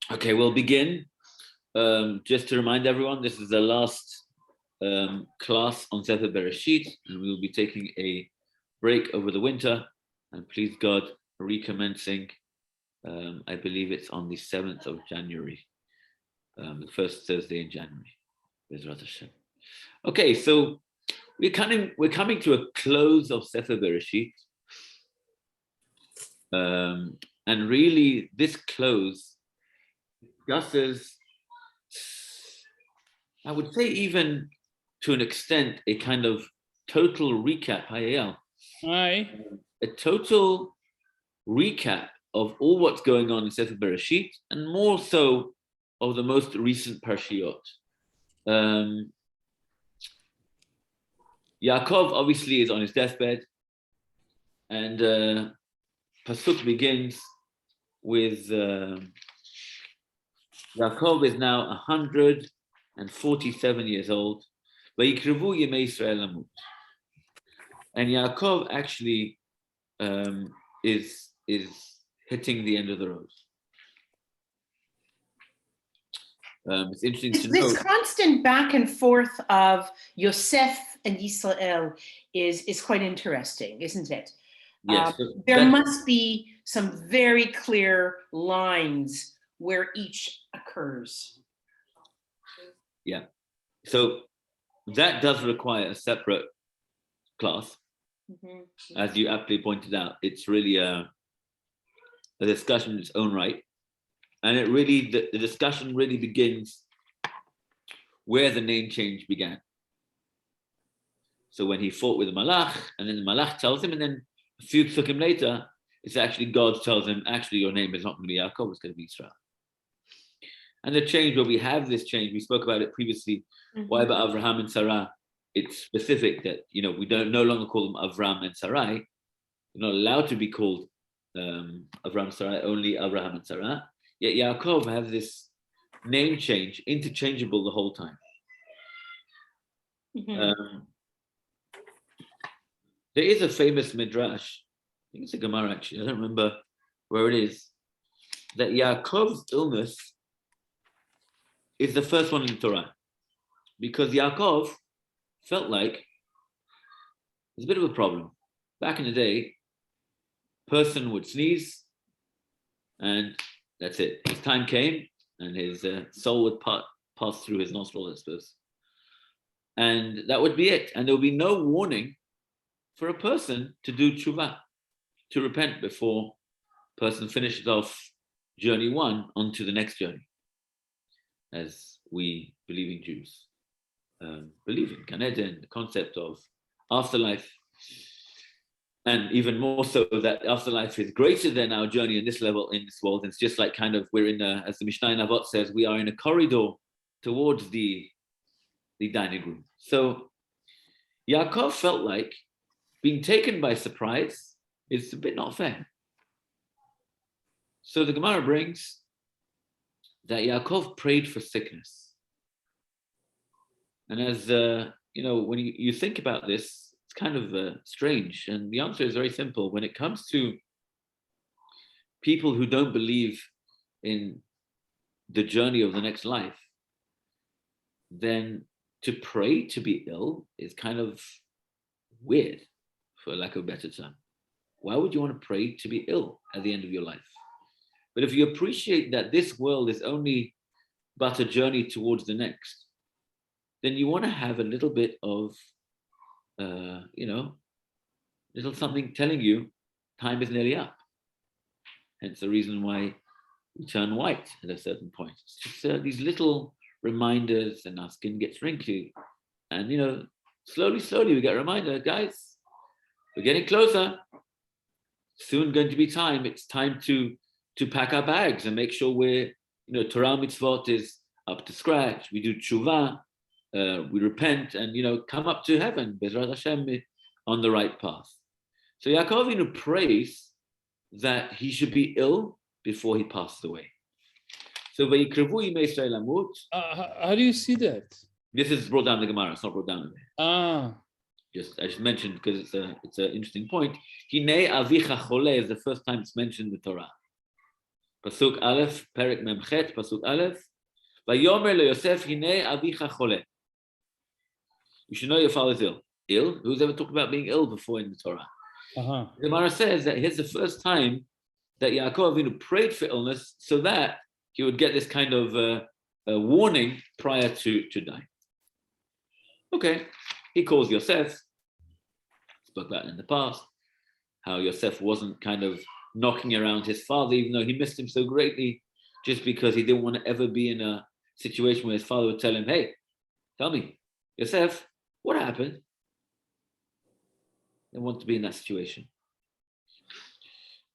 Okay, we'll begin. Just to remind everyone, this is the last class on Sefer Bereshit, and we will be taking a break over the winter. And please God, recommencing. I believe it's on the 7th of January, the first Thursday in January. Bezrat Hashem. Okay, so we're coming to a close of Sefer Bereshit, and really this close discusses, I would say, even to an extent, a kind of total recap. Hi. A total recap of all what's going on in Sefer Bereshit, and more so of the most recent Parshiot. Yaakov obviously is on his deathbed, and Pasuk begins with Yaakov is now 147 years old. And Yaakov actually is hitting the end of the road. It's interesting to know. This constant back and forth of Yosef and Yisrael is quite interesting, isn't it? Yes. There must be some very clear lines where each occurs. Yeah. So that does require a separate class. Mm-hmm. As you aptly pointed out, it's really a discussion in its own right. And it really, the discussion really begins where the name change began. So when he fought with the Malach, and then the Malach tells him, and then a few psukim later, it's actually God tells him, actually your name is not going to be Yaakov, it's going to be Israel. And the change, where we have this change, we spoke about it previously, why about Avraham and Sarah, it's specific that, we don't no longer call them Avram and Sarai. They're not allowed to be called Avram and Sarai, only Avraham and Sarah. Yet Yaakov has this name change, interchangeable the whole time. Mm-hmm. There is a famous midrash, I think it's a Gemara actually, I don't remember where it is, that Yaakov's illness is the first one in the Torah, because Yaakov felt like there's a bit of a problem. Back in the day, person would sneeze, and that's it. His time came, and his soul would pass through his nostril, I suppose. And that would be it. And there would be no warning for a person to do tshuva, to repent before a person finishes off journey one onto the next journey, as we believing Jews believe in Gan Eden, the concept of afterlife. And even more so that afterlife is greater than our journey in this level, in this world. It's just like kind of we're in as the Mishnah in Avot says, we are in a corridor towards the dining room. So Yaakov felt like being taken by surprise is a bit not fair. So the Gemara brings that Yaakov prayed for sickness. And as, when you think about this, kind of strange, and the answer is very simple. When it comes to people who don't believe in the journey of the next life, then to pray to be ill is kind of weird, for lack of a better term. Why would you want to pray to be ill at the end of your life? But if you appreciate that this world is only but a journey towards the next, then you want to have a little bit of little something telling you time is nearly up. Hence the reason why we turn white at a certain point. It's just these little reminders, and our skin gets wrinkly. And, slowly we get a reminder, guys, we're getting closer. Soon going to be time. It's time to pack our bags and make sure we're, Torah mitzvot is up to scratch. We do tshuva. We repent and, come up to heaven, Bezrat Hashem, on the right path. So Yaakov Avinu prays that he should be ill before he passes away. So Vayikrevu Yimei Yisrael Lamut. How do you see that? This is brought down in the Gemara. It's not brought down in there. I just mentioned because it's an interesting point. Hinei Avicha Chole is the first time it's mentioned in the Torah. Pasuk Aleph, Perek Memchet, Pasuk Aleph. Vayomer leYosef hine avicha chole. You should know your father's ill. Ill? Who's ever talked about being ill before in the Torah? Uh-huh. The Gemara says that here's the first time that Yaakov Avinu prayed for illness so that he would get this kind of a warning prior to dying. Okay, he calls Yosef. Spoke about it in the past, how Yosef wasn't kind of knocking around his father, even though he missed him so greatly, just because he didn't want to ever be in a situation where his father would tell him, hey, tell me, Yosef, what happened? They want to be in that situation.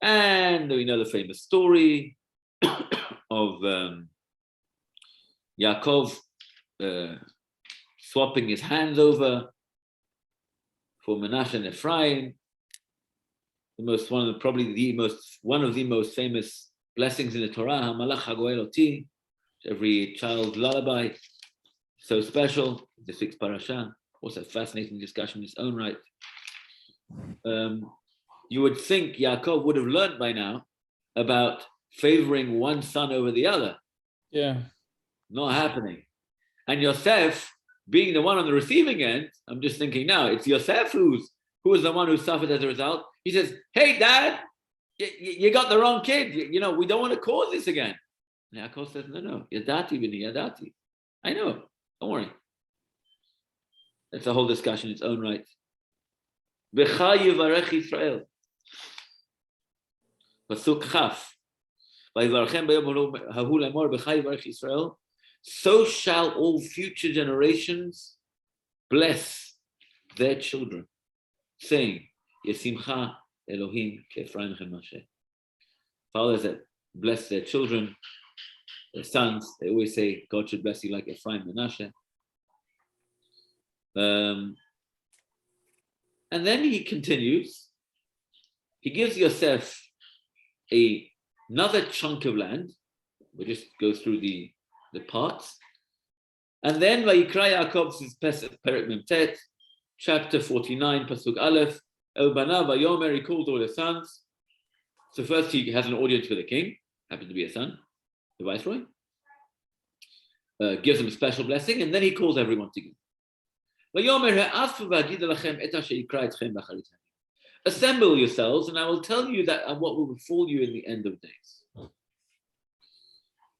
And we know the famous story of Yaakov swapping his hands over for Menashe and Ephraim. One of the most famous blessings in the Torah, Hamalach Hagoel Oti, every child's lullaby, so special. The sixth parasha, also a fascinating discussion in its own right. You would think Yaakov would have learned by now about favoring one son over the other. Yeah. Not happening. And Yosef, being the one on the receiving end, I'm just thinking now, it's Yosef who is the one who suffered as a result. He says, hey, Dad, you got the wrong kid. We don't want to cause this again. And Yaakov says, no, Yadati b'ni, Yadati. I know, don't worry. That's a whole discussion in its own right. B'cha yivarech Yisrael. Pasuk Chaf. Vayivarchem b'yom hahu lemor b'cha yivarech Yisrael. So shall all future generations bless their children, saying, Yesimcha Elohim ke'Ephraim Menashe. Fathers that bless their children, their sons, they always say, God should bless you like Ephraim Menashe. And then he continues, he gives Yosef another chunk of land. We'll just go through the parts. And then Vayikra Yaakov, this is Perek Memtet, chapter 49, Pasuk Aleph, El Banav Vayomer, he called all his sons. So first he has an audience with the king, happened to be a son, the viceroy, gives him a special blessing, and then he calls everyone together. Assemble yourselves, and I will tell you that what will befall you in the end of days.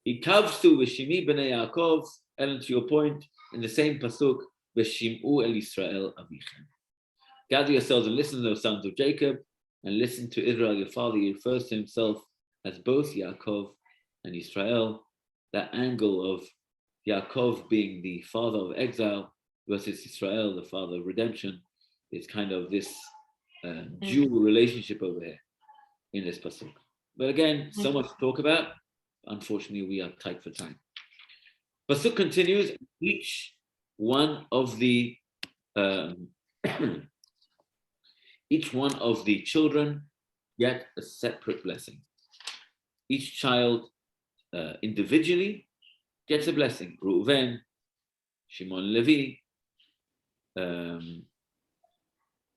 Ikavsu v'shimi b'nei Yaakov, and to your point, in the same pasuk, v'shim'u el Yisrael avichem. Gather yourselves and listen to those sons of Jacob, and listen to Israel, your father. He refers to himself as both Yaakov and Israel. That angle of Yaakov being the father of exile versus Israel, the father of redemption, is kind of this dual relationship over here in this pasuk. But again, so much to talk about. Unfortunately, we are tight for time. Pasuk continues. Each one of the children get a separate blessing. Each child individually gets a blessing. Reuven, Shimon, Levi,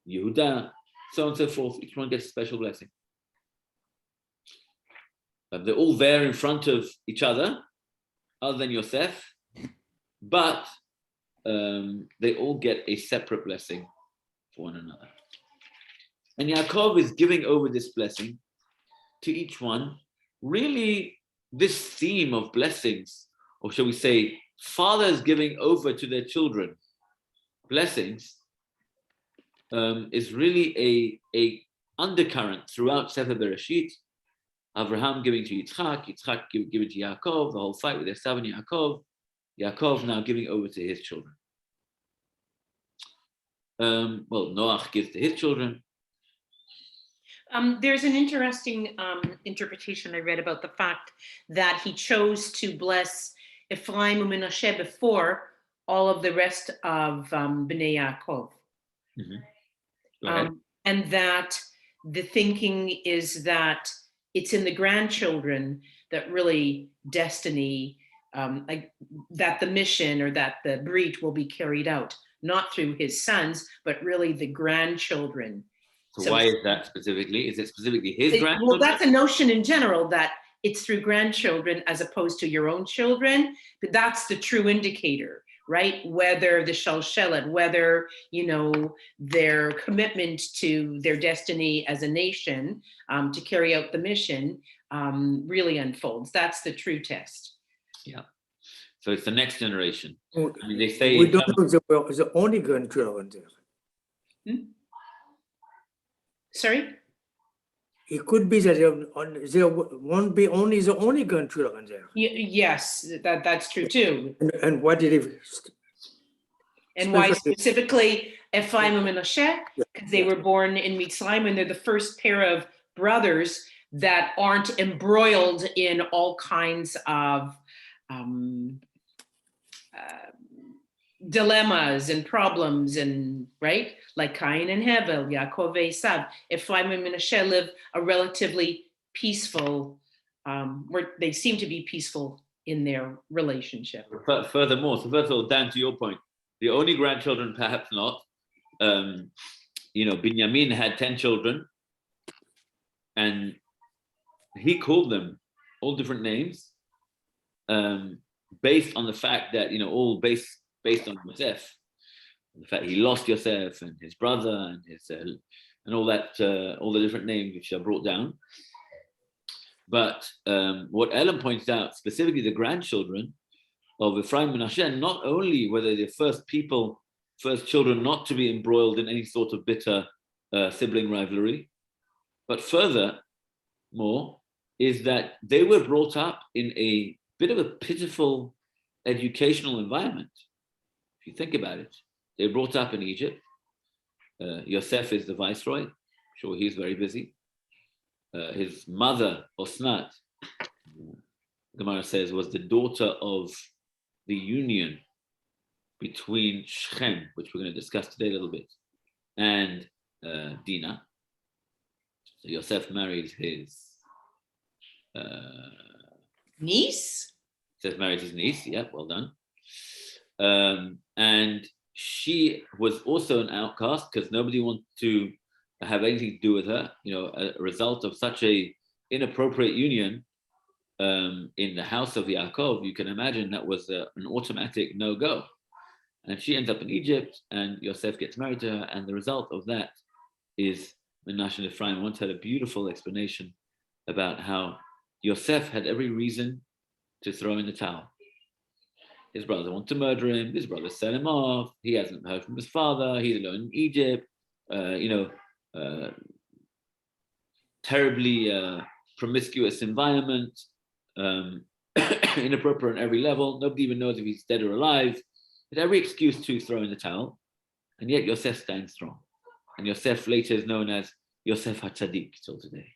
Yehuda, so on and so forth. Each one gets a special blessing. They're all there in front of each other, other than Yosef, but they all get a separate blessing for one another. And Yaakov is giving over this blessing to each one. Really, this theme of blessings, or shall we say, fathers giving over to their children blessings, is really a undercurrent throughout Sefer Bereshit. Abraham giving to Yitzchak, Yitzchak giving to Yaakov, the whole fight with Esav and Yaakov, Yaakov now giving over to his children. Noach gives to his children. There's an interesting interpretation I read about the fact that he chose to bless Ephraim and Menashe before all of the rest of Bnei Yaakov. And that the thinking is that it's in the grandchildren that really destiny, that the mission or that the brit will be carried out, not through his sons, but really the grandchildren. So why is that specifically? Is it specifically his grandchildren? Well, that's a notion in general that it's through grandchildren as opposed to your own children. But that's the true indicator, right? Whether the shalshelet, whether, their commitment to their destiny as a nation to carry out the mission really unfolds. That's the true test. Yeah. So it's the next generation. Oh, I mean, they say we don't know the only grandchildren there. Sorry? It could be that there won't be only the only grandchildren there. Yes, that's true too. And what did it? And why Specifically- specifically Ephraim and Manasseh? Because they were born in Mitzrayim, and they're the first pair of brothers that aren't embroiled in all kinds of dilemmas and problems, and right, like Cain and Hevel, Yaakov and Esav. Ephraim and Manasseh live a relatively peaceful, where they seem to be peaceful in their relationship. Furthermore, so first of all, Dan, to your point, the only grandchildren, perhaps not. Binyamin had 10 children, and he called them all different names, based on the fact that, all based on Yosef, the fact he lost Yosef and his brother and his and all that, all the different names which are brought down. But what Ellen points out, specifically the grandchildren of Ephraim and Manasseh, not only were they the first children not to be embroiled in any sort of bitter sibling rivalry, but furthermore is that they were brought up in a bit of a pitiful educational environment. If you think about it, they were brought up in Egypt. Yosef is the viceroy. I'm sure he's very busy. His mother, Osnat, Gemara says, was the daughter of the union between Shechem, which we're going to discuss today a little bit, and Dinah. So Yosef married his Niece? Yosef married his niece. Yeah, well done. And she was also an outcast because nobody wanted to have anything to do with her. A result of such a inappropriate union in the house of Yaakov, you can imagine that was an automatic no-go. And she ends up in Egypt, and Yosef gets married to her, and the result of that is Manasseh and Ephraim once had a beautiful explanation about how Yosef had every reason to throw in the towel. His brothers want to murder him, his brothers sell him off, he hasn't heard from his father, he's alone in Egypt, terribly promiscuous environment, inappropriate on every level, nobody even knows if he's dead or alive. Had every excuse to throw in the towel, and yet Yosef stands strong. And Yosef later is known as Yosef HaTzadik till today.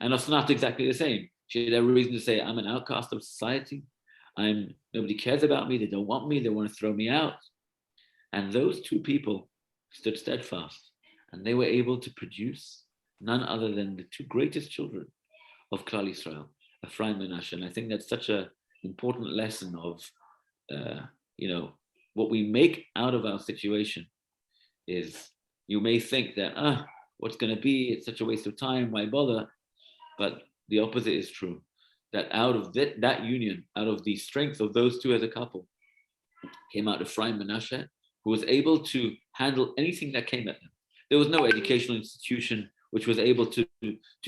And Osnat exactly the same. She had every reason to say, I'm an outcast of society. Nobody cares about me. They don't want me. They want to throw me out. And those two people stood steadfast, and they were able to produce none other than the two greatest children of Klal Yisrael, Ephraim and Manasseh. And I think that's such an important lesson of, what we make out of our situation is, you may think that, what's going to be? It's such a waste of time. Why bother? But the opposite is true. That out of that union, out of the strength of those two as a couple, came out Ephraim and Manasseh, who was able to handle anything that came at them. There was no educational institution which was able to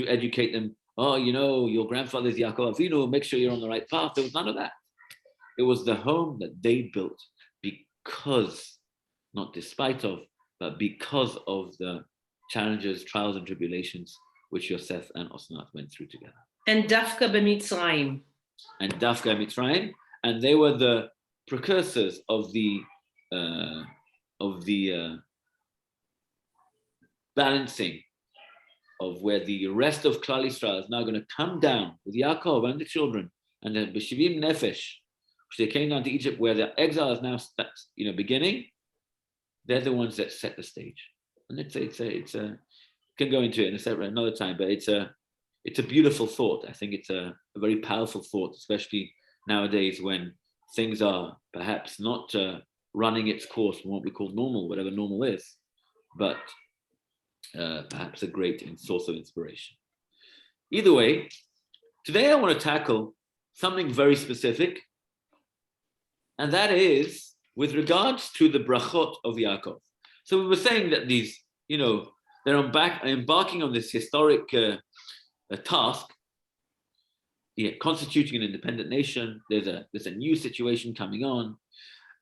educate them. Oh, your grandfather's Yaakov Avinu, make sure you're on the right path. There was none of that. It was the home that they built because, not despite of, but because of the challenges, trials, and tribulations which Yosef and Osnat went through together. And Dafka b'Mitzrayim. And Dafka Mitzrayim, and they were the precursors of the balancing of where the rest of Klal Yisrael is now going to come down with Yaakov and the children, and the B'Shivim Nefesh, which they came down to Egypt, where the exile is now beginning. They're the ones that set the stage, and it's a can go into it in another time, but it's a beautiful thought. I think it's a very powerful thought, especially nowadays when things are perhaps not running its course in what we call normal, whatever normal is, but perhaps a great source of inspiration. Either way, Today I want to tackle something very specific, and that is with regards to the brachot of Yaakov. So we were saying that these, they're embarking on this historic task, constituting an independent nation. There's a new situation coming on,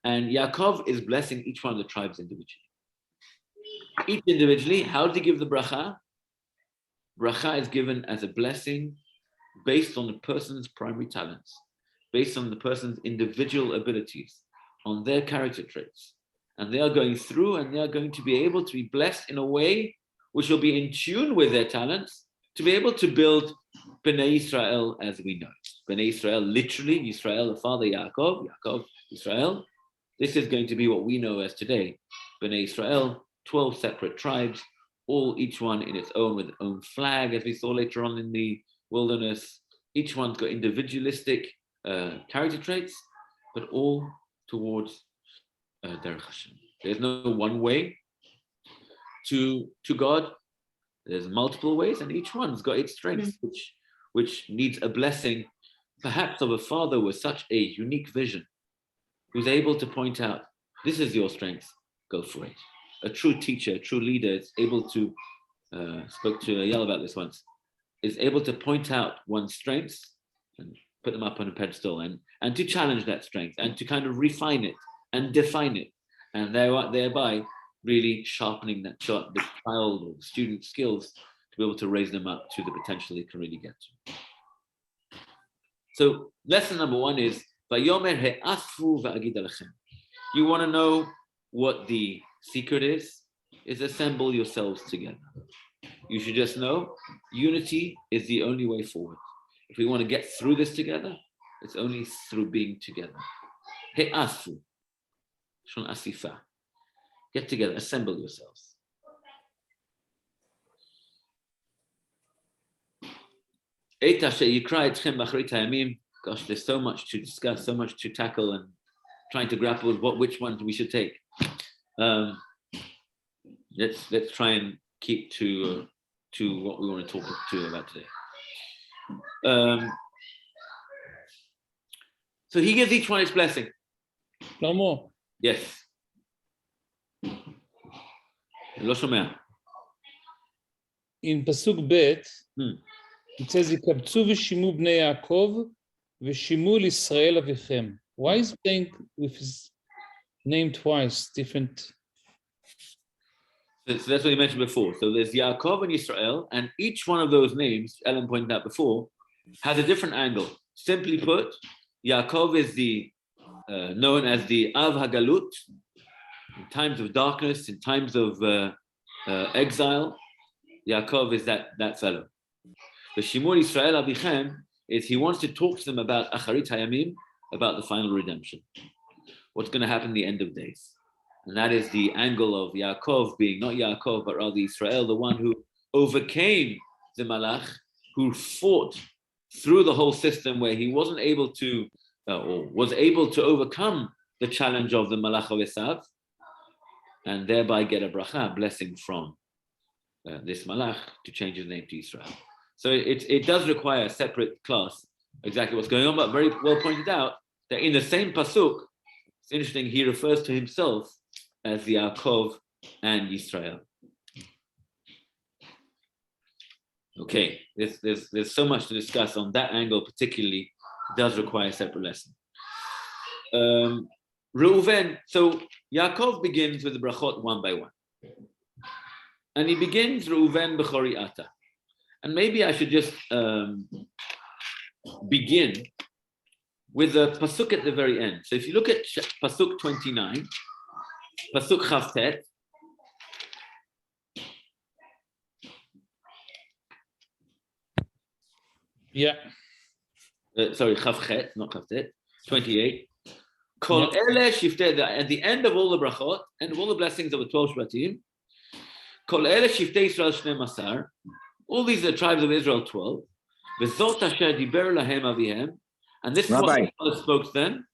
and Yaakov is blessing each one of the tribes individually. Each individually, how do you give the bracha? Bracha is given as a blessing based on the person's primary talents, based on the person's individual abilities, on their character traits. And they are going through and they are going to be able to be blessed in a way which will be in tune with their talents to be able to build Bnei Israel as we know. Bnei Israel, literally, Israel, the father Yaakov, Israel. This is going to be what we know as today. Bnei Israel, 12 separate tribes, all each one in its own with its own flag, as we saw later on in the wilderness. Each one's got individualistic character traits, but all towards Derech Hashem. There's no one way to God. There's multiple ways, and each one's got its strengths, which needs a blessing, perhaps of a father with such a unique vision, who's able to point out, this is your strength, go for it. A true teacher, a true leader is able to, spoke to Ayala about this once, is able to point out one's strengths and put them up on a pedestal and to challenge that strength and to kind of refine it and define it, and thereby really sharpening the child or the student's skills to be able to raise them up to the potential they can really get to. So lesson number one is, you want to know what the secret is assemble yourselves together. You should just know unity is the only way forward. If we want to get through this together, it's only through being together. He'asfu, shon asifa. Get together, assemble yourselves. Gosh, there's so much to discuss, so much to tackle, and trying to grapple with which one we should take. Let's try and keep to what we want to talk to about today. So he gives each one his blessing. No more. Yes. לא שומע. In Pasuk Bet, it says, "Yikabtzu v'shimu bnei Yaakov v'shimu l'Yisrael avichem." Why is playing with his name twice, different? So that's what you mentioned before. So there's Yaakov and Israel, and each one of those names, Ellen pointed out before, has a different angle. Simply put, Yaakov is the known as the Av Hagalut. In times of darkness, in times of exile, Yaakov is that fellow. The Shimur Israel Avichem is he wants to talk to them about Acharit Hayamim, about the final redemption. What's going to happen at the end of days. And that is the angle of Yaakov being not Yaakov, but rather Israel, the one who overcame the Malach, who fought through the whole system where he wasn't able to, or was able to overcome the challenge of the Malach of Esav, and thereby get a bracha, blessing from this Malach to change his name to Israel. So it does require a separate class, exactly what's going on, but very well pointed out that in the same pasuk, it's interesting, he refers to himself as Yaakov and Israel. Okay, there's so much to discuss on that angle, particularly, it does require a separate lesson. Reuven, so Yaakov begins with the brachot one by one. And he begins Reuven b'chori ata. And maybe I should just begin with a pasuk at the very end. So if you look at pasuk 29, pasuk chavtet, Yeah. Sorry, chavchet, not chavtet, 28. Kol ele shiftei, at the end of all the brachot and of all the blessings of the 12 shvatim, kol ele shiftei Israel shnei masar, all these are the tribes of Israel 12. V'zot asher diber lahem avihem, and this is what the Father spoke to them.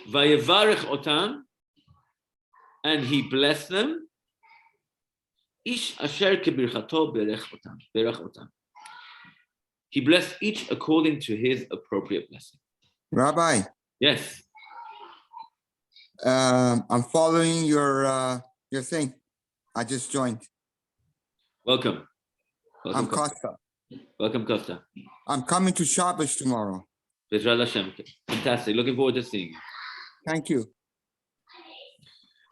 Vayevarech otam, and he blessed them. Ish asher kebirchato berech otam. he blessed each according to his appropriate blessing. Rabbi, Yes. I'm following your thing. I just joined. Welcome. I'm Costa. Welcome, Costa. I'm coming to Shabbos tomorrow. B'ezrat Hashem. Fantastic. Looking forward to seeing you. Thank you.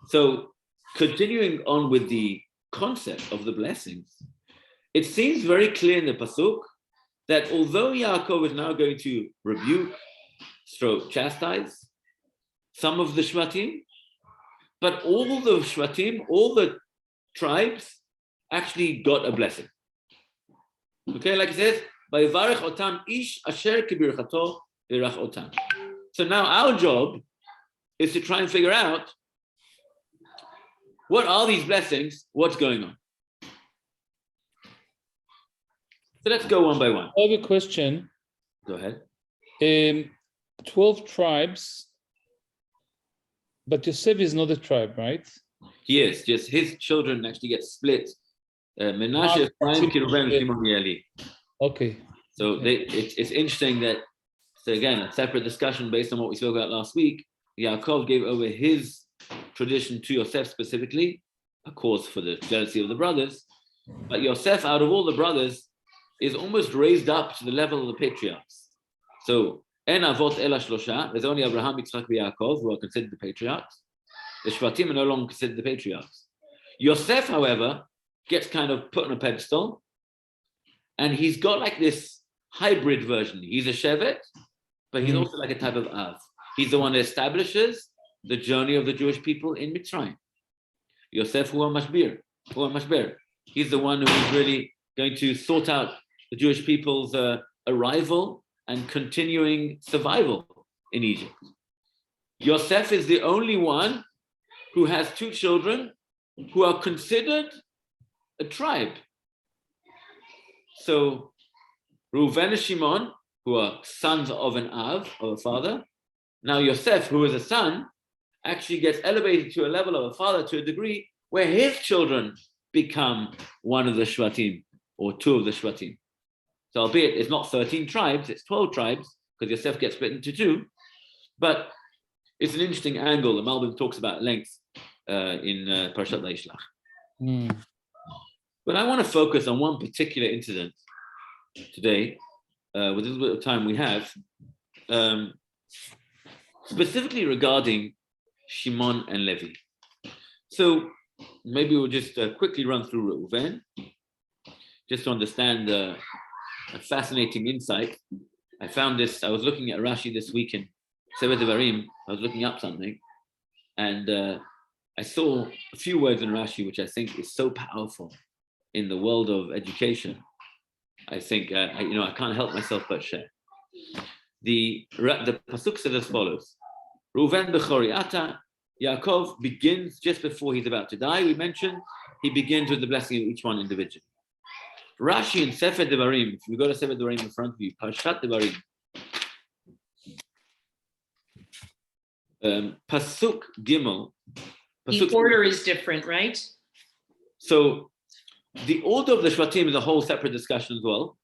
So, continuing on with the concept of the blessings, it seems very clear in the pasuk that although Yaakov is now going to rebuke, chastise some of the Shvatim, but all the Shvatim, all the tribes, actually got a blessing. Okay, like it says, "Vayivarech otam ish asher kibirchato virach otam." So now our job is to try and figure out what are these blessings, what's going on. So let's go one by one. I have a question. Go ahead. 12 tribes, but Yosef is not a tribe, right? He is, just his children actually get split. Menashe, Ephraim, Reuven, Shimon, Eli. Okay. So it's interesting that, so again, a separate discussion based on what we spoke about last week. Yaakov gave over his tradition to Yosef specifically, a cause for the jealousy of the brothers. But Yosef, out of all the brothers, is almost raised up to the level of the patriarchs. So, En avot ela shlosha, there's only Abraham, Yitzchak, and Yaakov who are considered the patriarchs. The Shvatim are no longer considered the patriarchs. Yosef, however, gets kind of put on a pedestal, and he's got like this hybrid version. He's a Shevet, but he's also like a type of Av. He's the one that establishes the journey of the Jewish people in Mitzrayim. Yosef Hu Mashber. He's the one who is really going to sort out the Jewish people's arrival and continuing survival in Egypt. Yosef is the only one who has two children who are considered a tribe. So Reuven and Shimon, who are sons of an Av, of a father. Now Yosef, who is a son, actually gets elevated to a level of a father to a degree where his children become one of the Shvatim or two of the Shvatim. So albeit it's not 13 tribes, it's 12 tribes, because Yosef gets split into two, but it's an interesting angle. The Malbim talks about at length in Parashat Vayishlach. But I want to focus on one particular incident today, with a little bit of time we have, specifically regarding Shimon and Levi. So maybe we'll just quickly run through Reuven, just to understand a fascinating insight. I found this, I was looking at Rashi this week in Sefer Devarim. I was looking up something, and I saw a few words in Rashi which I think is so powerful in the world of education. I think I can't help myself but share. The pasuk says as follows: Reuven b'chori ata. Yaakov begins just before he's about to die. We mentioned he begins with the blessing of each one individually. Rashi in Sefer Devarim, if you go to Sefer Devarim in front of you, Parashat Devarim, pasuk Gimel. The order is different, right? So the order of the Shvatim is a whole separate discussion as well.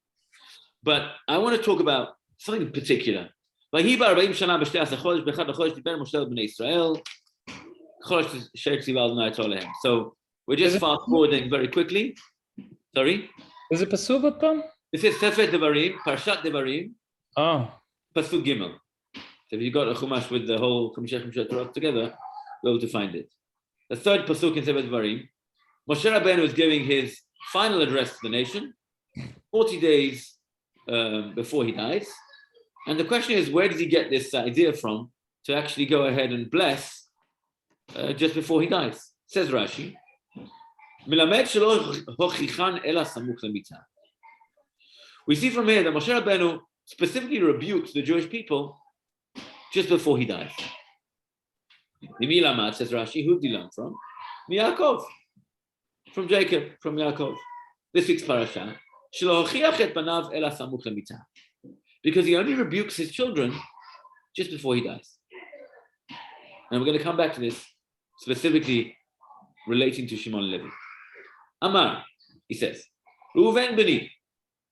But I want to talk about something in particular. So we're just fast forwarding very quickly. Sorry? Is it pasuk Tom? This is Sefer Devarim, Parashat Devarim, pasuk Gimel. So if you've got a Chumash with the whole Chumash Torah together, you'll be able to find it. The third pasuk in Sefer Devarim, Moshe Rabbeinu is giving his final address to the nation, 40 days before he dies. And the question is, where does he get this idea from to actually go ahead and bless just before he dies? Says Rashi, we see from here that Moshe Rabbeinu specifically rebukes the Jewish people just before he dies. Says Rashi, who did he learn from? Yaakov. From Jacob, from Yaakov. This week's parasha. Because he only rebukes his children just before he dies. And we're going to come back to this specifically relating to Shimon and Levi. Amar, he says, Reuven beni,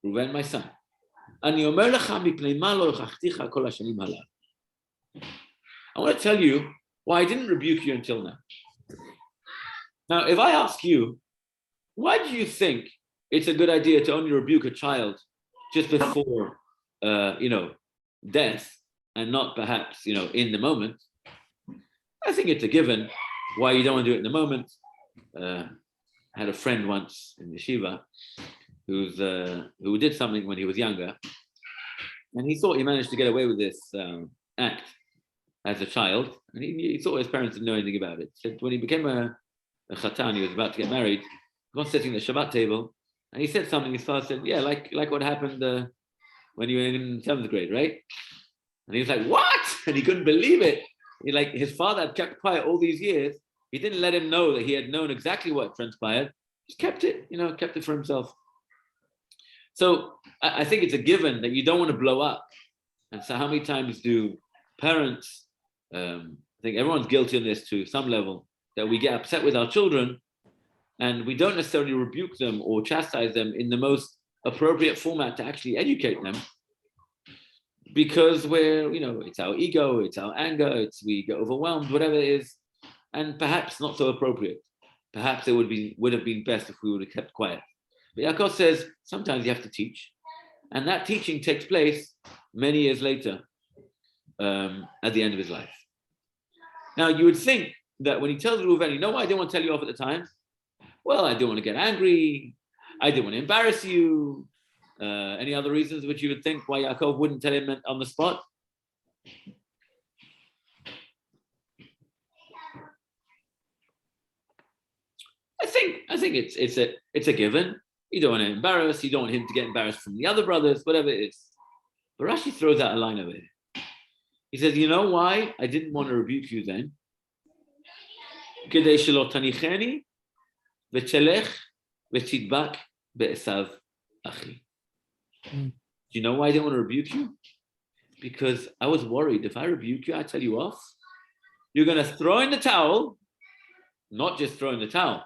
Reuven my son. אני אומר לך מפני מה לא הוכחתיך כל השנים הללו. I want to tell you why I didn't rebuke you until now. Now, if I ask you, why do you think it's a good idea to only rebuke a child just before, death, and not perhaps, in the moment? I think it's a given why you don't want to do it in the moment. I had a friend once in yeshiva who did something when he was younger, and he thought he managed to get away with this act as a child, and he thought his parents didn't know anything about it. Said when he became a chatan, he was about to get married, he was sitting at the Shabbat table, and he said something. His father said, "Yeah, like what happened when you were in 7th grade, right?" And he was like, "What?" And he couldn't believe it. His father had kept quiet all these years. He didn't let him know that he had known exactly what transpired. Just kept it for himself. So I think it's a given that you don't want to blow up. And so how many times do parents, I think everyone's guilty on this to some level, that we get upset with our children and we don't necessarily rebuke them or chastise them in the most appropriate format to actually educate them, because it's our ego, it's our anger, we get overwhelmed, whatever it is, and perhaps not so appropriate. Perhaps it would have been best if we would have kept quiet. But Yaakov says sometimes you have to teach, and that teaching takes place many years later, at the end of his life. Now you would think that when he tells Reuven, you know why I didn't want to tell you off at the time? Well, I didn't want to get angry. I didn't want to embarrass you. Any other reasons which you would think why Yaakov wouldn't tell him on the spot? I think it's a given. You don't want to embarrass. You don't want him to get embarrassed from the other brothers, whatever it is. But Rashi throws out a line over here. He says, you know why I didn't want to rebuke you then? כדי שלא תניחני ותלך ותדבק בעשיו אחי. Do you know why I didn't want to rebuke you? Because I was worried if I rebuke you, I tell you off, you're going to throw in the towel, not just throw in the towel.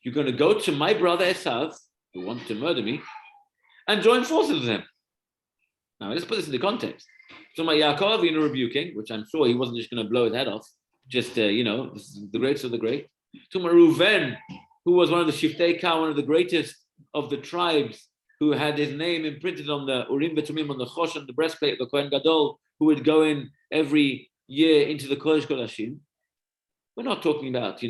You're going to go to my brother Esav, who wants to murder me, and join forces with him. Now, let's put this into context. So my Yaakov, rebuking, which I'm sure he wasn't just going to blow his head off, just, this is the greatest of the great. To my Reuven, who was one of the Shiftei Ka, one of the greatest of the tribes, who had his name imprinted on the Urim V'Tumim, on the Chosh, on the breastplate of the Kohen Gadol, who would go in every year into the Kodesh Kodashim. We're not talking about,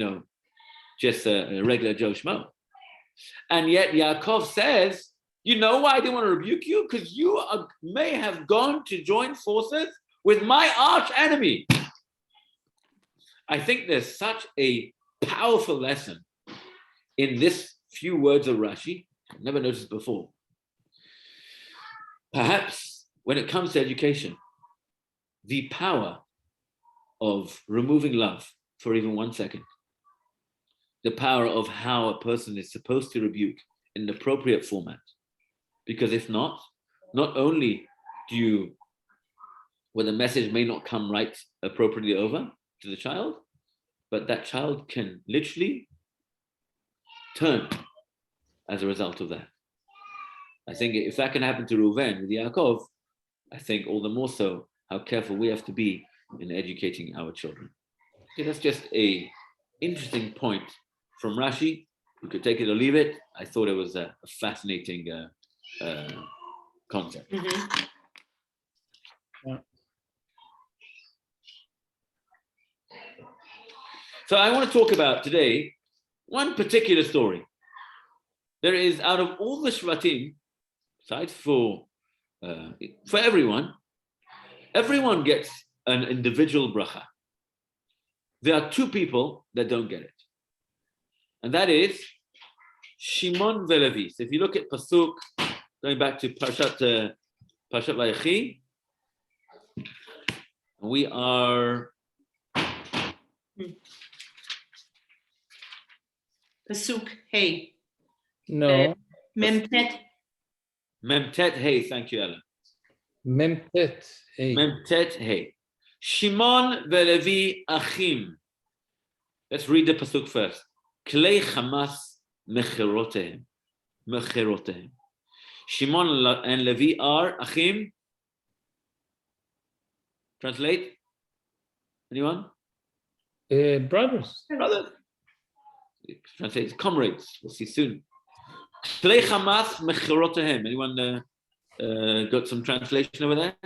just a regular Joe Schmo. And yet Yaakov says, you know why I didn't want to rebuke you? Because you may have gone to join forces with my arch enemy. I think there's such a powerful lesson in this few words of Rashi. I've never noticed before. Perhaps when it comes to education, the power of removing love for even 1 second, the power of how a person is supposed to rebuke in an appropriate format. Because if not only the message may not come right appropriately over to the child, but that child can literally turn as a result of that. I think if that can happen to Reuven with Yaakov, I think all the more so how careful we have to be in educating our children. Okay, that's just a interesting point from Rashi. You could take it or leave it. I thought it was a fascinating concept. Mm-hmm. Yeah. So I want to talk about today one particular story. There is, out of all the Shvatim, besides for everyone gets an individual bracha. There are two people that don't get it. And that is Shimon veLevi. So if you look at Pasuk, going back to Parshat Vayechi, we are Pasuk Hey. No, Memtet. Memtet Hey. Thank you, Ella. Memtet. Hey. Memtet Hey. Shimon veLevi Achim. Let's read the Pasuk first. Klei Chamas mecherotehem. Shimon and Levi are Achim. Translate. Anyone? Brothers. Brothers. Translate comrades. We'll see soon. Klei Hamas mechirotehem. Anyone got some translation over there?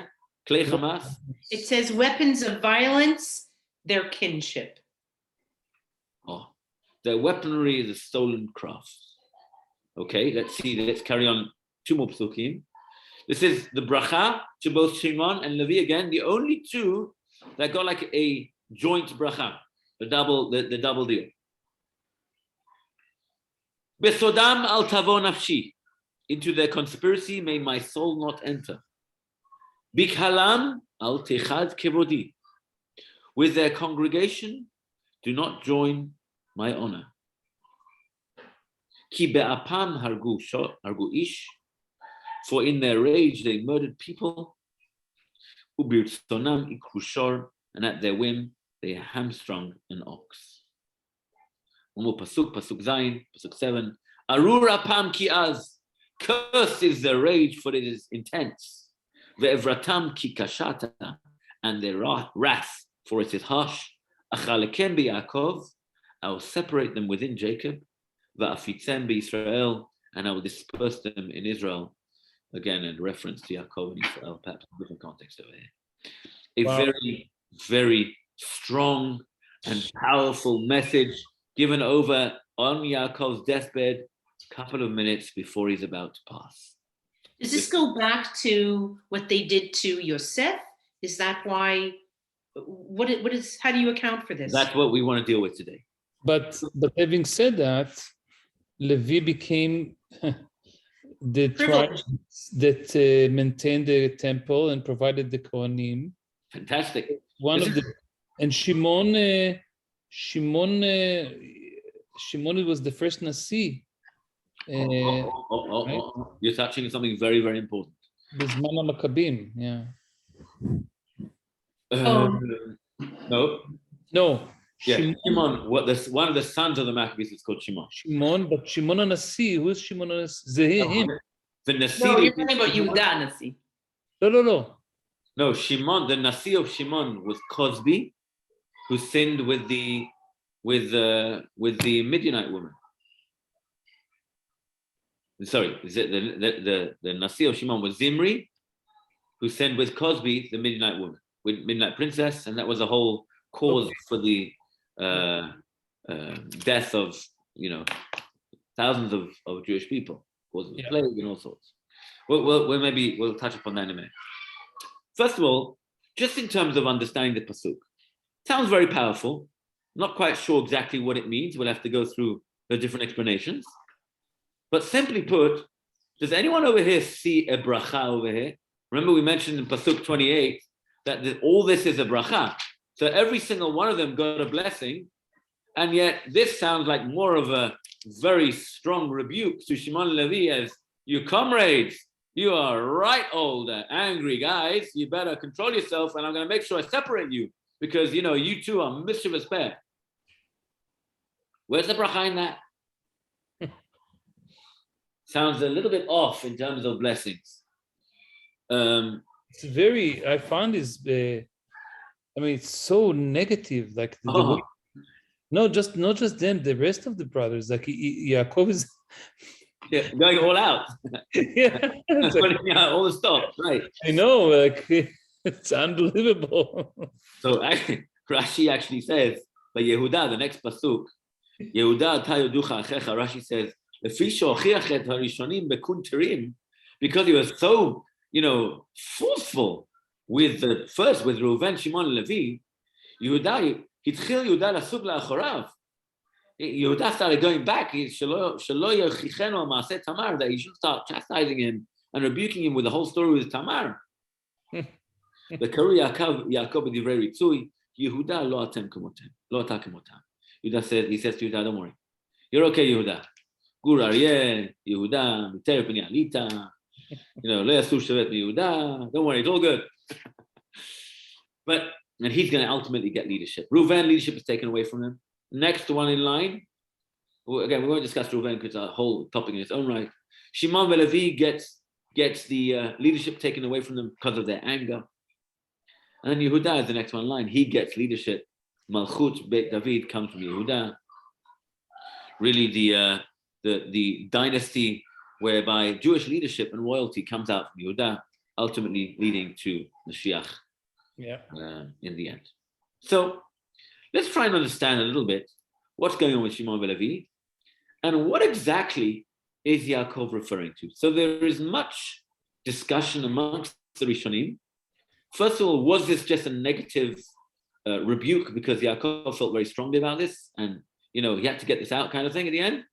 Klei Hamas. It says weapons of violence, their kinship. Oh, their weaponry is a stolen craft. Okay, let's see. Let's carry on. 2 more psukim. This is the bracha to both Shimon and Levi again. The only two that got like a joint bracha, the double deal. Besodam al tavo nafshi. Into their conspiracy may my soul not enter. Bikhalam al techad kevodi. With their congregation, do not join my honor. Ki be'apam hargu ish. For in their rage they murdered people. Ubirtonam ikrushor. And at their whim they hamstrung an ox. One more pasuk zayin, pasuk 7. Arur apam ki az. Cursed is their rage, for it is intense. Ve'evratam ki kashata. And their wrath, for it is harsh. Achalekem beYaakov. I will separate them within Jacob. Ve'afitzem beYisrael. And I will disperse them in Israel. Again, in reference to Yaakov and Israel, perhaps in a different context over here. A very, very strong and powerful message given over on Yaakov's deathbed a couple of minutes before he's about to pass. Does this go back to what they did to Yosef? Is that why? What is? How do you account for this? That's what we want to deal with today. But having said that, Levi became the tribe that maintained the temple and provided the Kohanim. Fantastic. And Shimon was the first Nasi. You're touching on something very, very important. Bizman HaMaccabim, yeah. No. Yeah, Shimon. One of the sons of the Maccabees is called Shimon. But Shimon HaNasi, who is Shimon HaNasi? Him. The Nasi. No, you're talking about Yehuda Nasi. No. No, Shimon. The Nasi of Shimon was Cosby, who sinned with the Midianite woman. Sorry, is it the Nasi of Shimon was Zimri, who sinned with Cosby, the Midianite woman, with Midianite princess, and that was a whole cause for the death of thousands of Jewish people, causing the plague and all sorts. We'll touch upon that in a minute. First of all, just in terms of understanding the pasuk, sounds very powerful. Not quite sure exactly what it means. We'll have to go through the different explanations. But simply put, does anyone over here see a bracha over here? Remember we mentioned in pasuk 28 that all this is a bracha. So every single one of them got a blessing, and yet this sounds like more of a very strong rebuke to Shimon and Levi as, you comrades, you are right old angry guys, you better control yourself, and I'm going to make sure I separate you, because you two are mischievous pair. Where's the bracha in that? Sounds a little bit off in terms of blessings. It's very, I found this, it's so negative, like the way, not just them, the rest of the brothers, like Yaakov is going all out. Putting out all the stops, right? I know, like it's unbelievable. So Rashi actually says, but Yehuda, the next pasuk, Yehuda ta yoducha achecha, Rashi says, because he was so, forceful with Reuven, Shimon, and Levi, Yehuda started going back, that he should start chastising him and rebuking him with the whole story with Tamar. The Karu Yaakov b'divrei ritzui, Yehuda lo atem kamotem, lo ata kamotam. He says to Yehuda, don't worry, you're okay, Yehuda. Gur Aryeh, Yehuda, Miter Peni Alita, lo yasu shevet Yehuda. Don't worry, it's all good. And he's going to ultimately get leadership. Reuven, leadership is taken away from him. Next one in line, again, we won't discuss Reuven because it's a whole topic in its own right. Shimon Levi gets gets the leadership taken away from them because of their anger. And then Yehuda is the next one in line. He gets leadership. Malchut Beit David comes from Yehuda. Really the dynasty whereby Jewish leadership and royalty comes out from Yehuda, ultimately leading to Mashiach in the end. So let's try and understand a little bit what's going on with Shimon and Levi and what exactly is Yaakov referring to. So there is much discussion amongst the Rishonim. First of all, was this just a negative rebuke because Yaakov felt very strongly about this and he had to get this out kind of thing at the end?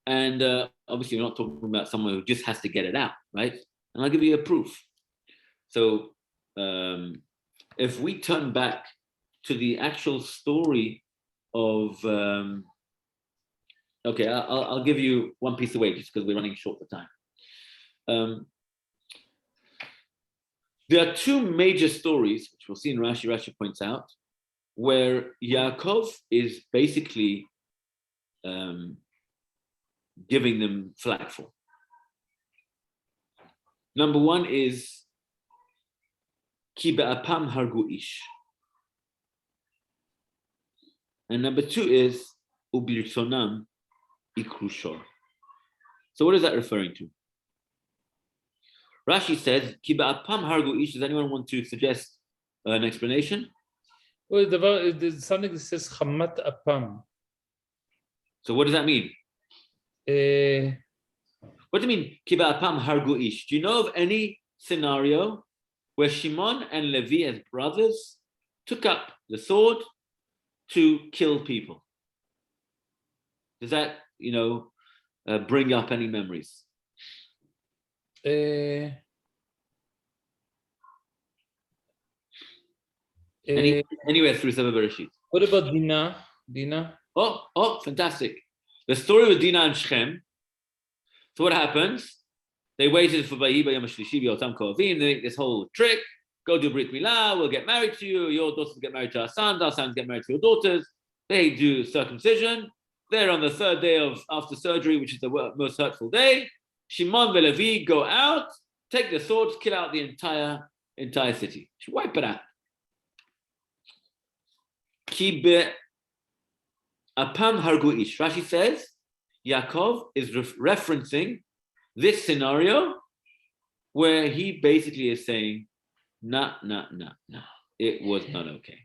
And obviously, we're not talking about someone who just has to get it out, right? And I'll give you a proof. So if we turn back to the actual story of, okay, I'll give you one piece away just because we're running short for time. There are two major stories, which we'll see in Rashi. Rashi points out, where Yaakov is basically giving them flack for. Number one is Ki be'apam hargu ish. And number two is Ubirtonam ikru shor. So what is that referring to? Rashi says, Ki be'apam hargu ish. Does anyone want to suggest an explanation? Well, there's something that says Chamat apam. So what does that mean? What do you mean, Ki be'apam hargu ish? Do you know of any scenario where Shimon and Levi as brothers took up the sword to kill people? Does that, bring up any memories? Anywhere through Sefer Bereshit. What about Dinah? Oh, fantastic. The story with Dinah and Shechem. So what happens? They waited for Vayi Bayom HaShlishi B'yotam Kohavim. They make this whole trick. Go do Brit Milah. We'll get married to you. Your daughters get married to our sons. Our sons get married to your daughters. They do circumcision. They're on the third day after surgery, which is the most hurtful day. Shimon and Levi go out, take the swords, kill out the entire city. Wipe it out. Ki be'apam hargu ish. Rashi says Yaakov is referencing this scenario where he basically is saying, nah, it was not okay.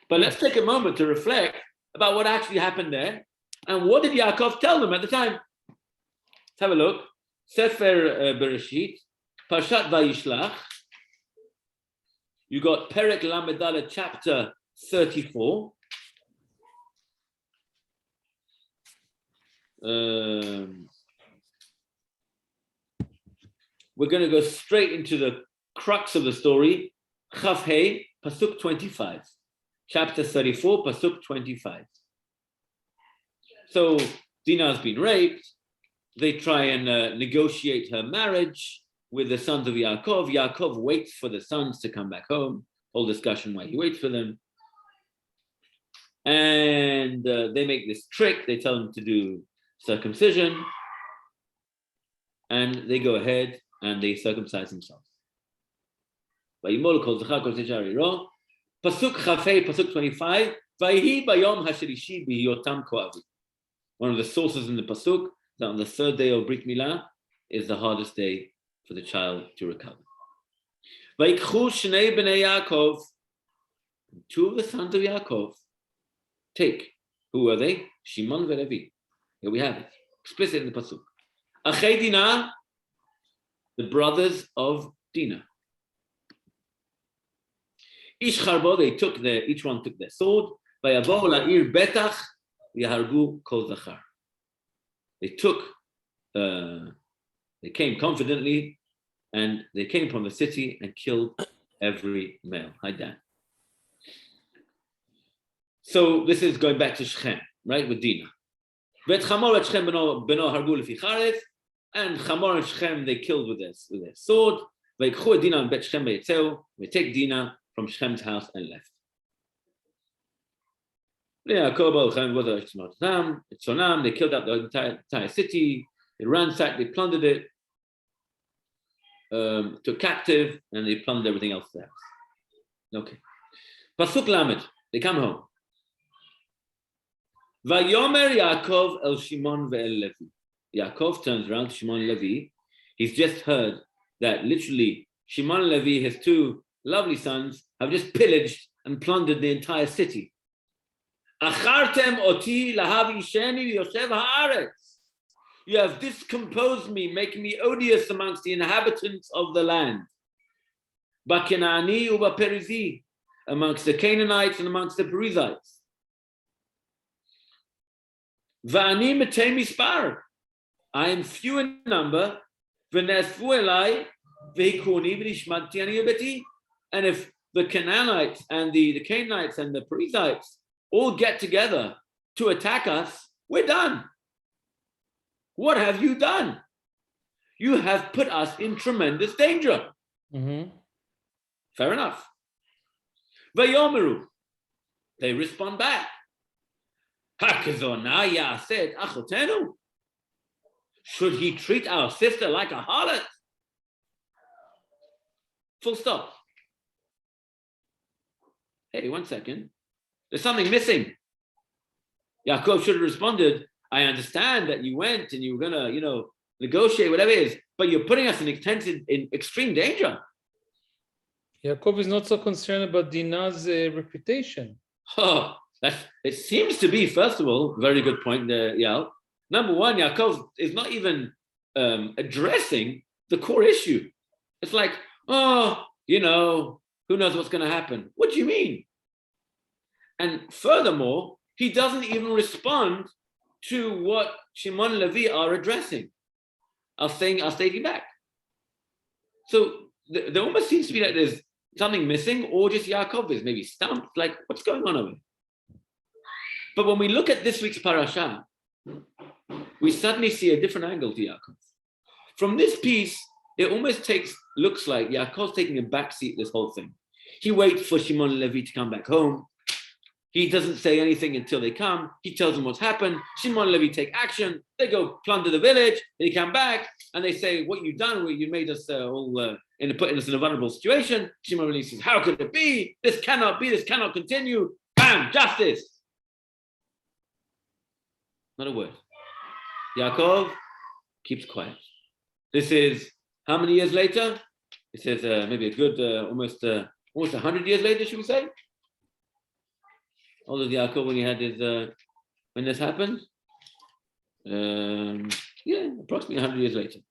But let's take a moment to reflect about what actually happened there and what did Yaakov tell them at the time. Let's have a look. Sefer Bereshit, Parshat Vayishlach. You got Perek Lamed Daled, chapter 34. We're going to go straight into the crux of the story. Chav Hei, Pasuk 25. Chapter 34, Pasuk 25. So Dinah has been raped. They try and negotiate her marriage with the sons of Yaakov. Yaakov waits for the sons to come back home. Whole discussion why he waits for them. And they make this trick. They tell him to do circumcision. And they go ahead and they circumcise themselves. Pasuk Chafei, Pasuk 25. Vayhi bayom hashlishi biyotam ko'avim. One of the sources in the Pasuk that on the third day of Brit Milah is the hardest day for the child to recover. Vayikchu shnei bnei Yaakov. Two of the sons of Yaakov take. Who are they? Shimon and Levi. Here we have it. Explicit in the Pasuk. Achei Dinah, the brothers of Dinah. Ish charbo, each one took their sword. Vayavo la'ir betach yahargu kol zachar. They came confidently, and they came from the city and killed every male. Hi, Dan. So this is going back to Shechem, right, with Dinah. Vet Chamor et Shechem beno hargu lefi charef, and Chamor and Shechem they killed with their sword. Vayikchu et Dinah and Bet Shechem vayetzeu. They take Dinah from Shechem's house and left. They killed out the entire city. They ransacked, they plundered it, took captive, and they plundered everything else there. Okay. Pasuk Lamed, they come home. Vayomer Yaakov el Shimon ve'el Levi. Yaakov turns around to Shimon and Levi. He's just heard that literally Shimon and Levi, his two lovely sons, have just pillaged and plundered the entire city. Achartem oti lahavi sheni yoshev haaretz. You have discomposed me, making me odious amongst the inhabitants of the land. Bakenani uba Perizi, amongst the Canaanites and amongst the Perizzites. Va'ani metei mispar. I am few in number. V'nesfu elai v'hikuni v'nishmati ani ubeti. And if the Canaanites and the Canaanites and the Perizzites all get together to attack us, we're done. What have you done? You have put us in tremendous danger. Mm-hmm. Fair enough. Vayomeru, they respond back. Hakazona ya'aseh achotenu. Should he treat our sister like a harlot? Full stop. Hey, 1 second. There's something missing. Yaakov should have responded, I understand that you went and you were gonna, negotiate, whatever it is, but you're putting us in extreme danger. Yaakov is not so concerned about Dinah's reputation. Oh, it seems to be, first of all, very good point there, Yal. Number one, Yaakov is not even addressing the core issue. It's like, who knows what's going to happen? What do you mean? And furthermore, he doesn't even respond to what Shimon and Levi are addressing. Are stating back. So there almost seems to be like there's something missing, or just Yaakov is maybe stumped, like what's going on over here? But when we look at this week's parasha, we suddenly see a different angle to Yaakov. From this piece, it almost looks like Yaakov's taking a backseat this whole thing. He waits for Shimon and Levi to come back home. He doesn't say anything until they come. He tells them what's happened. Shimon and Levi take action. They go plunder the village. They come back and they say, what you've done, you made us putting us in a vulnerable situation. Shimon and Levi says, how could it be? This cannot be. This cannot continue. Bam, justice. Not a word. Yaakov keeps quiet. This is how many years later? It says maybe a good almost 100 years later, should we say? All of Yaakov when he had his when this happened, approximately 100 years later,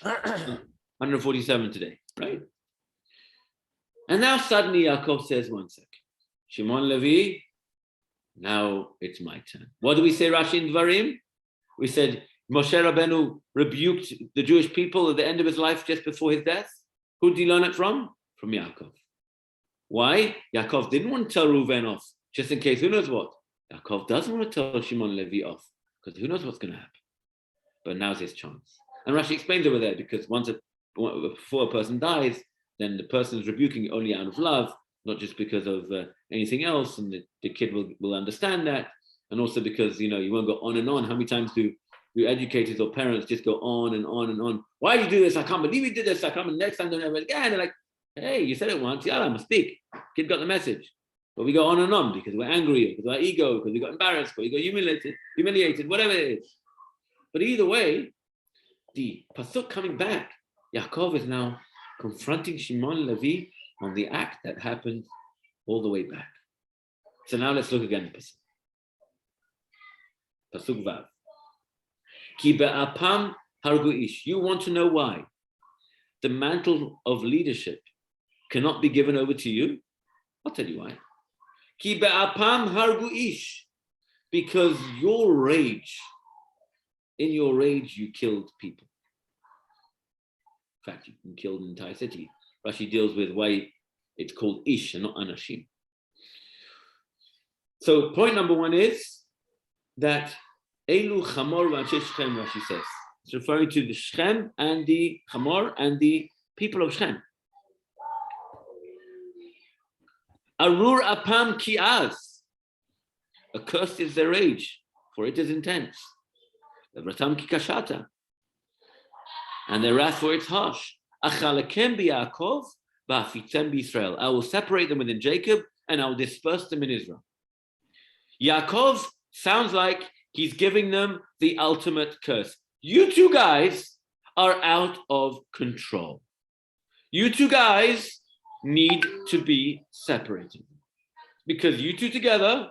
147 today, right? And now suddenly Yaakov says, 1 second, Shimon Levi, now it's my turn. What do we say, Rashi in Dvarim? We said Moshe Rabbeinu rebuked the Jewish people at the end of his life just before his death. Who did he learn it from? From Yaakov. Why? Yaakov didn't want to tell Reuven off. Just in case, who knows what? Yaakov doesn't want to tell Shimon Levi off, because who knows what's going to happen. But now's his chance. And Rashi explains over there, because before a person dies, then the person is rebuking only out of love, not just because of anything else, and the kid will understand that, and also because, you won't go on and on. How many times do educators or parents just go on and on and on? Why did you do this? I can't believe you did this. I can't believe next time don't ever again. They're like, hey, you said it once. Yeah, I must speak. Kid got the message. But we go on and on because we're angry, because we're ego, because we got embarrassed, because we got humiliated, whatever it is. But either way, the pasuk coming back, Yaakov is now confronting Shimon Levi on the act that happened all the way back. So now let's look again at pasuk. Pasuk Vav. Ki be'apam hargu ish. You want to know why the mantle of leadership cannot be given over to you? I'll tell you why. Ki be'apam hargu ish. Because in your rage, you killed people. In fact, you killed an entire city. Rashi deals with why it's called ish and not anashim. So point number one is that Elu Chamor v'Anshe Shechem, Rashi says. It's referring to the Shechem and the Chamor and the people of Shechem. Arur apam ki'az. Accursed is their rage, for it is intense. Vratam ki kashata. and their wrath for its harsh. Achalakem b'Yaakov v'afitzem b'Yisrael. I will separate them within Jacob, and I will disperse them in Israel. Yaakov sounds like he's giving them the ultimate curse. You two guys are out of control. You two guys need to be separated because you two together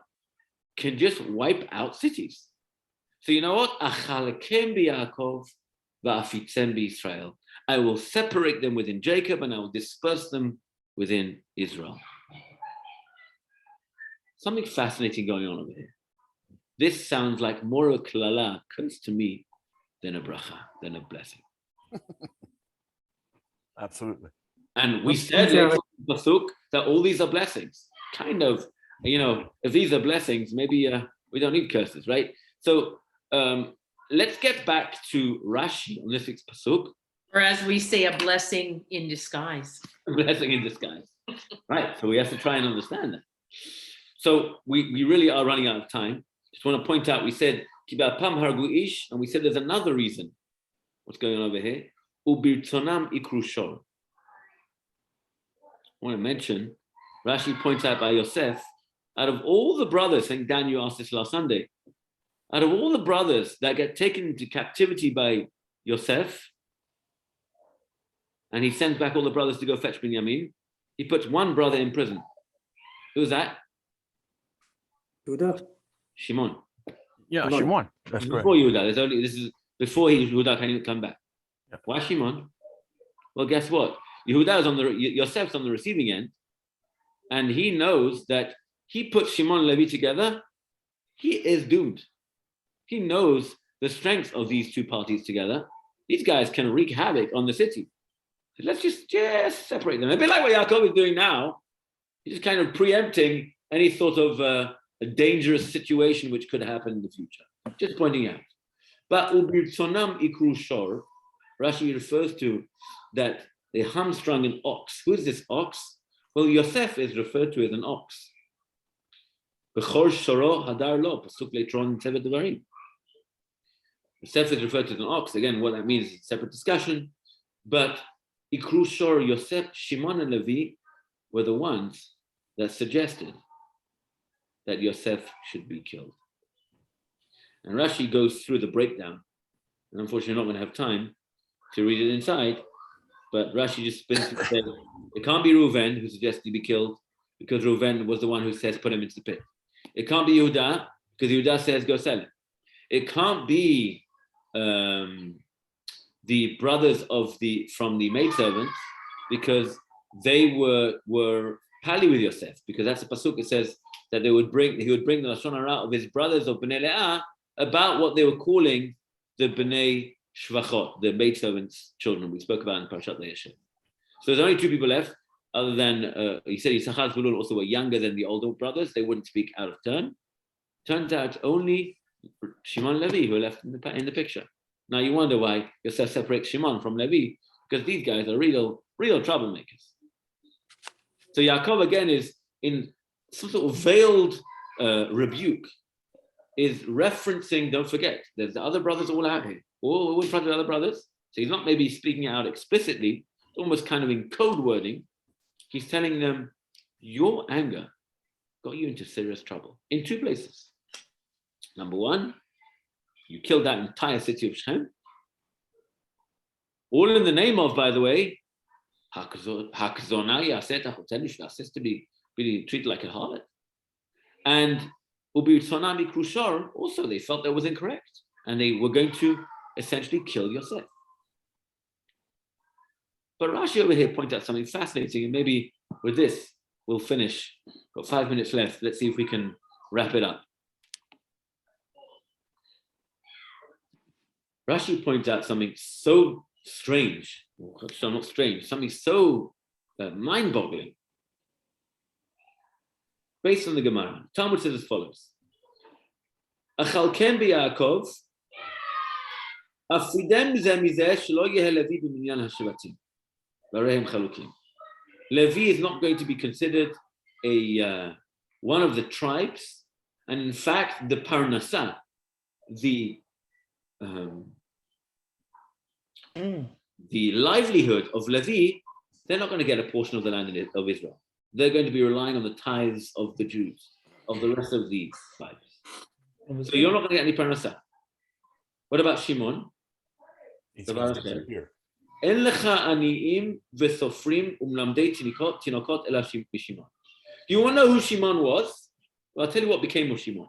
can just wipe out cities. So you know what? Achalakem b'Yaakov v'afitzem b'Yisrael. I will separate them within Jacob and I will disperse them within Israel. Something fascinating going on over here. This sounds like more a klala, curse to me, than a bracha, than a blessing. Absolutely. And we said later in the pasuk that all these are blessings. Kind of, if these are blessings, maybe we don't need curses, right? So let's get back to Rashi on this week's pasuk. Or as we say, a blessing in disguise. A blessing in disguise. Right, so we have to try and understand that. So we really are running out of time. Just want to point out, we said, Kibapam hargu ish, and we said there's another reason. What's going on over here? Ubirtonam ikrushor. I want to mention, Rashi points out by Yosef, out of all the brothers, I think Dan, you asked this last Sunday, out of all the brothers that get taken into captivity by Yosef, and he sends back all the brothers to go fetch Binyamin, he puts one brother in prison. Who's that? Judah. Shimon. Yeah, Shimon. That's correct. Before Yehuda. This is before Yehuda can even come back. Yeah. Why Shimon? Well, guess what? Yehuda is Yosef's on the receiving end, and he knows that he puts Shimon and Levi together, he is doomed. He knows the strength of these two parties together. These guys can wreak havoc on the city. So let's just separate them. A bit like what Yaakov is doing now. He's just kind of preempting any sort of a dangerous situation which could happen in the future. Just pointing out. But ubirtzonam ikru shor, Rashi refers to that they hamstrung an ox. Who is this ox? Well, Yosef is referred to as an ox. Bechor shoro hadar lo, pasuk later on in Sefer Devarim. Yosef is referred to as an ox. Again, what that means is a separate discussion. But ikru shor, Yosef, Shimon, and Levi were the ones that suggested that Yosef should be killed. And Rashi goes through the breakdown. And unfortunately, I'm not going to have time to read it inside. But Rashi just spins and says, it can't be Reuven who suggested he be killed because Reuven was the one who says put him into the pit. It can't be Yehuda because Yehuda says go sell him. It can't be the brothers from the maidservants because they were pally with Yosef, because that's a pasuk. It says that he would bring the lashon hara of his brothers of Bnei Leah about what they were calling the Bnei Shvachot, the maidservants' children. We spoke about in Parashat Vayeshev. So there's only two people left, other than he said Yisachar and Zvulun also were younger than the older brothers. They wouldn't speak out of turn. Turns out only Shimon and Levi who are left in the picture. Now you wonder why Yosef separates Shimon from Levi, because these guys are real troublemakers. So Yaakov again is in some sort of veiled rebuke, is referencing, don't forget, there's the other brothers all out here, all in front of the other brothers. So he's not maybe speaking out explicitly, almost kind of in code wording. He's telling them, your anger got you into serious trouble in two places. Number one, you killed that entire city of Shem. All in the name of, by the way, Hakzona to be treated like a harlot. And Ubirtzonam Ikrushor, also they felt that was incorrect. And they were going to essentially kill Yosef. But Rashi over here points out something fascinating, and maybe with this, we'll finish. Got 5 minutes left. Let's see if we can wrap it up. Rashi points out something so strange, so not strange, something so mind-boggling. Based on the Gemara, Talmud says as follows: Achalkem b'Yaakov, afridem mizeh shelo yeh Levi b'minyan hashvatim, v'arehem chalukim. Levi is not going to be considered one of the tribes, and in fact, the parnasah, the the livelihood of Levi, they're not going to get a portion of the land of Israel. They're going to be relying on the tithes of the Jews, of the rest of the tribes. So you're not going to get any parnasah. What about Shimon? He's going to disappear. אין לך עניים וסופרים ומלמדי תינוקות אלא משמעון. Do you want to know who Shimon was? Well, I'll tell you what became of Shimon.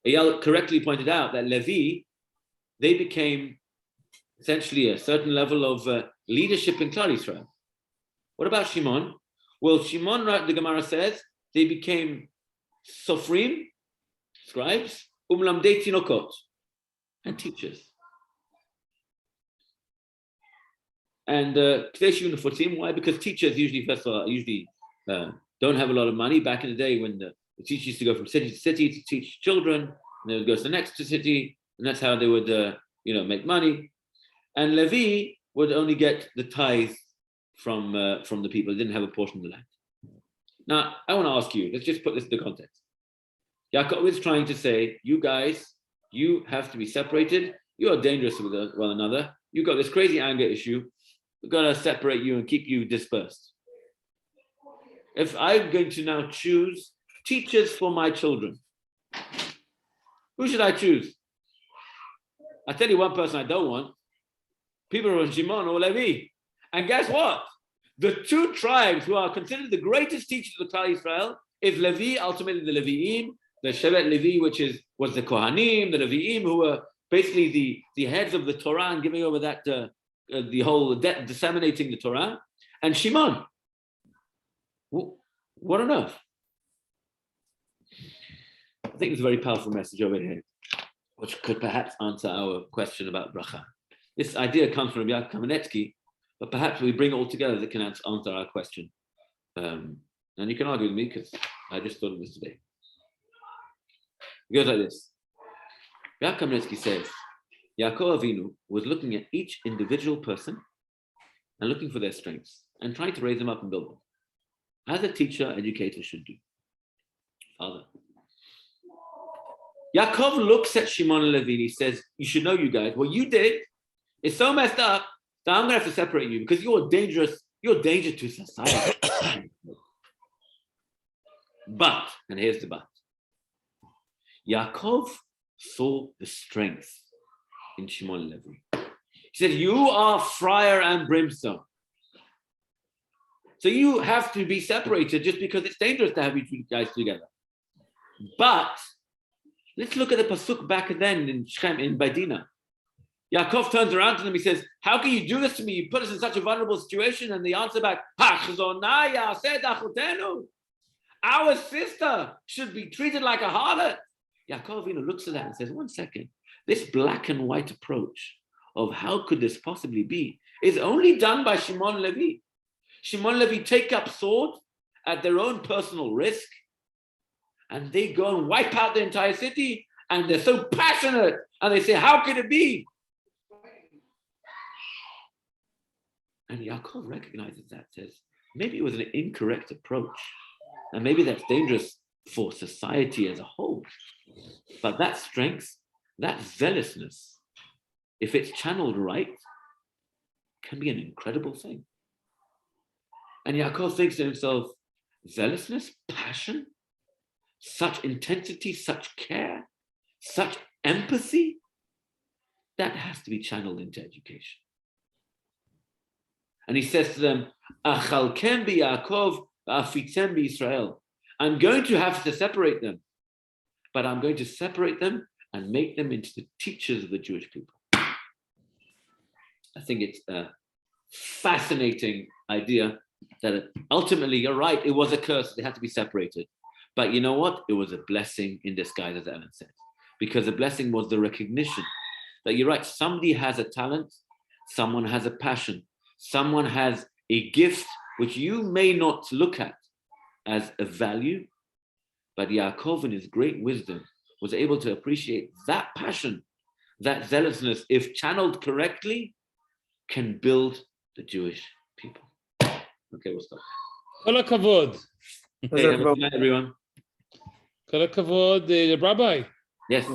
Eyal correctly pointed out that Levi, they became essentially a certain level of leadership in Klal Yisrael. What about Shimon? Well, Shimon, the Gemara says, they became sofrim, scribes, umlamdei tinokot, and teachers. And why? Because teachers usually, first of all, don't have a lot of money. Back in the day when the teachers used to go from city to city to teach children, and they would go to the next city, and that's how they would, make money. And Levi would only get the tithe from the people. They didn't have a portion of the land. Now, I want to ask you, let's just put this into context. Yaakov is trying to say, you guys, you have to be separated. You are dangerous with one another. You've got this crazy anger issue. We're going to separate you and keep you dispersed. If I'm going to now choose teachers for my children, who should I choose? I tell you one person I don't want. People are on Shimon or Levi. And guess what? The two tribes who are considered the greatest teachers of the Klal Yisrael is Levi, ultimately the Levi'im, the Shevet Levi, which was the Kohanim, the Levi'im, who were basically the heads of the Torah and giving over that, the whole disseminating the Torah, and Shimon. What on earth? I think it's a very powerful message over here, which could perhaps answer our question about bracha. This idea comes from Yaakov Kamenetsky, but perhaps we bring it all together that can answer our question. And you can argue with me because I just thought of this today. It goes like this. Yaakov Kamenetsky says, Yaakov Avinu was looking at each individual person and looking for their strengths and trying to raise them up and build them, as a teacher, educator should do. Father. Yaakov looks at Shimon and Levi and he says, you should know, you guys, what you did is so messed up that I'm going to have to separate you because you're dangerous. You're a danger to society. But, and here's the but, Yaakov saw the strength in Shimon and Levi. He said, you are fire and brimstone. So you have to be separated just because it's dangerous to have you two guys together. But let's look at the pasuk back then in Shechem, in Baidina. Yaakov turns around to them, he says, how can you do this to me? You put us in such a vulnerable situation. And the answer back, our sister should be treated like a harlot. Yaakov looks at that and says, one second, this black and white approach of how could this possibly be is only done by Shimon and Levi. Shimon and Levi take up sword at their own personal risk, and they go and wipe out the entire city, and they're so passionate, and they say, how could it be? And Yaakov recognizes that, says, maybe it was an incorrect approach, and maybe that's dangerous for society as a whole. But that strength, that zealousness, if it's channeled right, can be an incredible thing. And Yaakov thinks to himself, zealousness, passion, such intensity, such care, such empathy, that has to be channeled into education. And he says to them, Achalkem b'Yaakov v'afitzem b'Yisrael. I'm going to have to separate them, but I'm going to separate them and make them into the teachers of the Jewish people. I think it's a fascinating idea that ultimately, you're right, it was a curse. They had to be separated. But you know what? It was a blessing in disguise, as Ellen said, because the blessing was the recognition that you're right. Somebody has a talent, someone has a passion, someone has a gift which you may not look at as a value, but Yaakov in his great wisdom was able to appreciate that passion, that zealousness, if channeled correctly, can build the Jewish people. Okay, we'll stop. Kol hakavod. Hey, have a good night, everyone. Kol hakavod, Rabbi. Yes.